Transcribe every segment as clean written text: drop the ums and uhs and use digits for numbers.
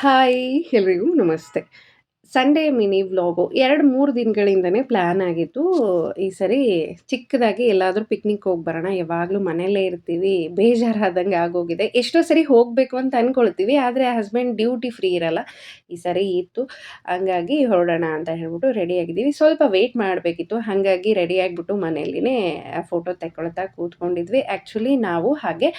Hi ಎಲ್ರಿಗೂ ನಮಸ್ತೆ. Sunday mini vlog 2-3 ದಿನಗಳಿಂದನೇ plan ಆಗಿತ್ತು. ಈ ಸರಿ ಚಿಕ್ಕದಾಗಿ ಎಲ್ಲಾದರೂ ಪಿಕ್ನಿಕ್ ಹೋಗಿ ಬರೋಣ. ಯಾವಾಗಲೂ ಮನೆಯಲ್ಲೇ ಇರ್ತೀವಿ, ಬೇಜಾರಾದಂಗೆ ಆಗೋಗಿದೆ. ಎಷ್ಟೋ ಸರಿ ಹೋಗಬೇಕು ಅಂತ ಅಂದ್ಕೊಳ್ತೀವಿ, ಆದರೆ ಹಸ್ಬೆಂಡ್ ಡ್ಯೂಟಿ ಫ್ರೀ ಇರಲ್ಲ. ಈ ಸರಿ ಇತ್ತು. ಹಂಗಾಗಿ ಹೊರಡೋಣ ಅಂತ ಹೇಳ್ಬಿಟ್ಟು ರೆಡಿಯಾಗಿದ್ದೀವಿ. ಸ್ವಲ್ಪ ವೇಟ್ ಮಾಡಬೇಕಿತ್ತು, ಹಾಗಾಗಿ ರೆಡಿ ಆಗಿಬಿಟ್ಟು ಮನೆಯಲ್ಲಿನೇ ಫೋಟೋ ತೆಕ್ಕೊಳ್ತಾ ಕೂತ್ಕೊಂಡಿದ್ವಿ. ಆ್ಯಕ್ಚುಲಿ ನಾವು ಹಾಗೆ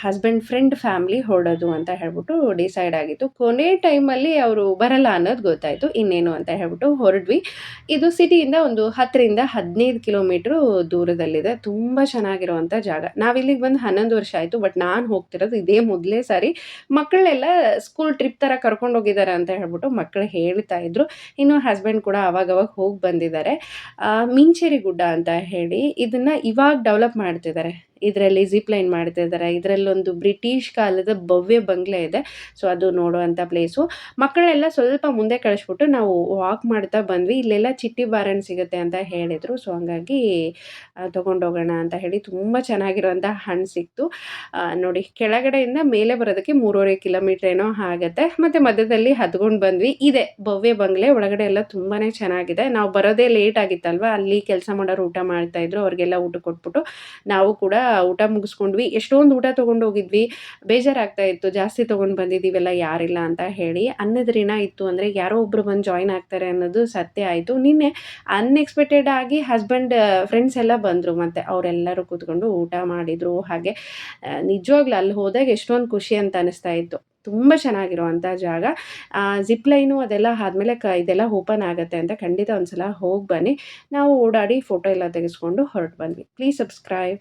ಹಸ್ಬೆಂಡ್ ಫ್ರೆಂಡ್ ಫ್ಯಾಮ್ಲಿ ಹೊರಡೋದು ಅಂತ ಹೇಳ್ಬಿಟ್ಟು ಡಿಸೈಡ್ ಆಗಿತ್ತು. ಕೊನೆ ಟೈಮಲ್ಲಿ ಅವರು ಬರಲ್ಲ ಅನ್ನೋದು ಗೊತ್ತಾಯಿತು. ಇನ್ನೇನು ಅಂತ ಹೇಳ್ಬಿಟ್ಟು ಹೊರಡ್ವಿ. ಇದು ಸಿಟಿಯಿಂದ ಒಂದು 10ರಿಂದ 15 ಕಿಲೋಮೀಟ್ರು ದೂರದಲ್ಲಿದೆ. ತುಂಬ ಚೆನ್ನಾಗಿರುವಂಥ ಜಾಗ. ನಾವಿಲ್ಲಿಗೆ ಬಂದು 11 ವರ್ಷ ಆಯಿತು. ಬಟ್ ನಾನು ಹೋಗ್ತಿರೋದು ಇದೇ ಮೊದಲೇ ಸಾರಿ. ಮಕ್ಕಳನ್ನೆಲ್ಲ ಸ್ಕೂಲ್ ಟ್ರಿಪ್ ಥರ ಕರ್ಕೊಂಡೋಗಿದ್ದಾರೆ ಅಂತ ಹೇಳ್ಬಿಟ್ಟು ಮಕ್ಕಳು ಹೇಳ್ತಾ ಇದ್ರು. ಇನ್ನು ಹಸ್ಬೆಂಡ್ ಕೂಡ ಅವಾಗವಾಗ ಹೋಗಿ ಬಂದಿದ್ದಾರೆ. ಮಿಂಚೇರಿ ಗುಡ್ಡ ಅಂತ ಹೇಳಿ ಇದನ್ನು ಇವಾಗ ಡೆವಲಪ್ ಮಾಡ್ತಿದ್ದಾರೆ. ಇದರಲ್ಲಿ ಜಿಪ್ ಲೈನ್ ಮಾಡ್ತಿದ್ದಾರೆ. ಇದರಲ್ಲೊಂದು ಬ್ರಿಟಿಷ್ ಕಾಲದ ಭವ್ಯ ಬಂಗ್ಲೆ ಇದೆ. ಸೊ ಅದು ನೋಡುವಂಥ ಪ್ಲೇಸು. ಮಕ್ಕಳೆಲ್ಲ ಸ್ವಲ್ಪ ಮುಂದೆ ಕಳಿಸ್ಬಿಟ್ಟು ನಾವು ವಾಕ್ ಮಾಡ್ತಾ ಬಂದ್ವಿ. ಇಲ್ಲೆಲ್ಲ ಚಿಟ್ಟಿ ಬಾಳೆಹಣ್ಣು ಸಿಗುತ್ತೆ ಅಂತ ಹೇಳಿದರು. ಸೊ ಹಂಗಾಗಿ ತೊಗೊಂಡೋಗೋಣ ಅಂತ ಹೇಳಿ ತುಂಬ ಚೆನ್ನಾಗಿರುವಂಥ ಹಣ್ಣು ಸಿಕ್ತು. ನೋಡಿ, ಕೆಳಗಡೆಯಿಂದ ಮೇಲೆ ಬರೋದಕ್ಕೆ 3.5 ಕಿಲೋಮೀಟ್ರ್ ಏನೋ ಆಗುತ್ತೆ. ಮತ್ತು ಮಧ್ಯದಲ್ಲಿ ಹತ್ಕೊಂಡು ಬಂದ್ವಿ. ಇದೆ ಭವ್ಯ ಬಂಗ್ಲೆ. ಒಳಗಡೆ ಎಲ್ಲ ತುಂಬಾ ಚೆನ್ನಾಗಿದೆ. ನಾವು ಬರೋದೇ ಲೇಟ್ ಆಗಿತ್ತಲ್ವ, ಅಲ್ಲಿ ಕೆಲಸ ಮಾಡೋರು ಊಟ ಮಾಡ್ತಾಯಿದ್ರು. ಅವ್ರಿಗೆಲ್ಲ ಊಟ ಕೊಟ್ಬಿಟ್ಟು ನಾವು ಕೂಡ ಊಟ ಮುಗಿಸ್ಕೊಂಡ್ವಿ. ಎಷ್ಟೊಂದು ಊಟ ತೊಗೊಂಡು ಹೋಗಿದ್ವಿ. ಬೇಜಾರಾಗ್ತಾ ಇತ್ತು, ಜಾಸ್ತಿ ತೊಗೊಂಡು ಬಂದಿದ್ದೀವೆಲ್ಲ ಯಾರಿಲ್ಲ ಅಂತ ಹೇಳಿ. ಅನ್ನದ ಋಣ ಇತ್ತು ಅಂದರೆ ಯಾರೋ ಒಬ್ಬರು ಬಂದು ಜಾಯ್ನ್ ಆಗ್ತಾರೆ ಅನ್ನೋದು ಸತ್ಯ ಆಯಿತು. ನಿನ್ನೆ ಅನ್ಎಕ್ಸ್ಪೆಕ್ಟೆಡ್ ಆಗಿ ಹಸ್ಬೆಂಡ್ ಫ್ರೆಂಡ್ಸ್ ಎಲ್ಲ ಬಂದರು. ಮತ್ತು ಅವರೆಲ್ಲರೂ ಕೂತ್ಕೊಂಡು ಊಟ ಮಾಡಿದರು. ಹಾಗೆ ನಿಜವಾಗ್ಲೂ ಅಲ್ಲಿ ಹೋದಾಗ ಎಷ್ಟೊಂದು ಖುಷಿ ಅಂತ ಅನ್ನಿಸ್ತಾ ಇತ್ತು. ತುಂಬ ಚೆನ್ನಾಗಿರುವಂಥ ಜಾಗ. ಜಿಪ್ ಲೈನು ಅದೆಲ್ಲ ಆದಮೇಲೆ ಇದೆಲ್ಲ ಓಪನ್ ಆಗುತ್ತೆ ಅಂತ ಖಂಡಿತ ಒಂದು ಸಲ ಹೋಗಿ ಬನ್ನಿ. ನಾವು ಓಡಾಡಿ ಫೋಟೋ ಎಲ್ಲ ತೆಗೆಸ್ಕೊಂಡು ಹೊರಟು ಬಂದ್ವಿ. Please subscribe.